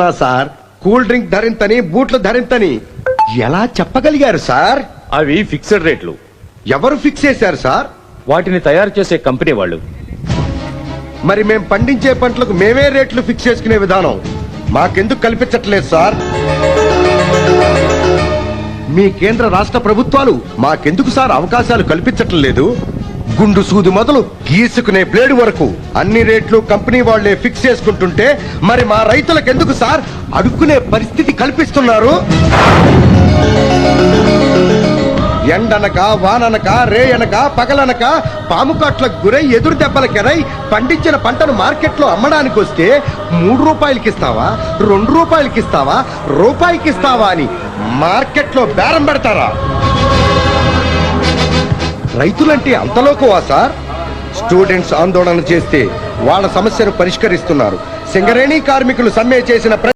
Sir cool drink ధరింతని బూట్లు ధరింతని ఎలా చెప్పగలిగారు sir? అవి ఫిక్స్డ్ రేట్లు. ఎవరు ఫిక్స్ చేశారు సార్? వాటిని తయారు చేసే కంపెనీ వాళ్ళు. మరి మేం పండించే పంటలకు మేమే రేట్లు ఫిక్స్ చేసుకునే విధానం మాకెందుకు కల్పించట్లేదు సార్? మీ కేంద్ర రాష్ట్ర ప్రభుత్వాలు మాకెందుకు సార్ అవకాశాలు కల్పించట్లేదు? గుండు సూది మొదలు గీసుకునే బ్లేడ్ వరకు అన్ని రేట్లు కంపెనీ వాళ్లే ఫిక్స్ చేసుకుంటుంటే మరి మా రైతులకు ఎందుకు సార్ అడుక్కునే పరిస్థితి కల్పిస్తున్నారు? ఎండనక వాననక రేయనక పగలనక పాము కాట్లకు గురై ఎదురు దెబ్బలకెరై పండించిన పంటను మార్కెట్లో అమ్మడానికి వస్తే 3 రూపాయలకి ఇస్తావా, 2 రూపాయలకి ఇస్తావా, రూపాయికి ఇస్తావా అని మార్కెట్లో బేరం పెడతారా? రైతులంటే అంతలోకువా సార్? స్టూడెంట్స్ ఆందోళన చేస్తే వాళ్ళ సమస్యను పరిష్కరిస్తున్నారు. సింగరేణి కార్మికులు సమ్మె చేసిన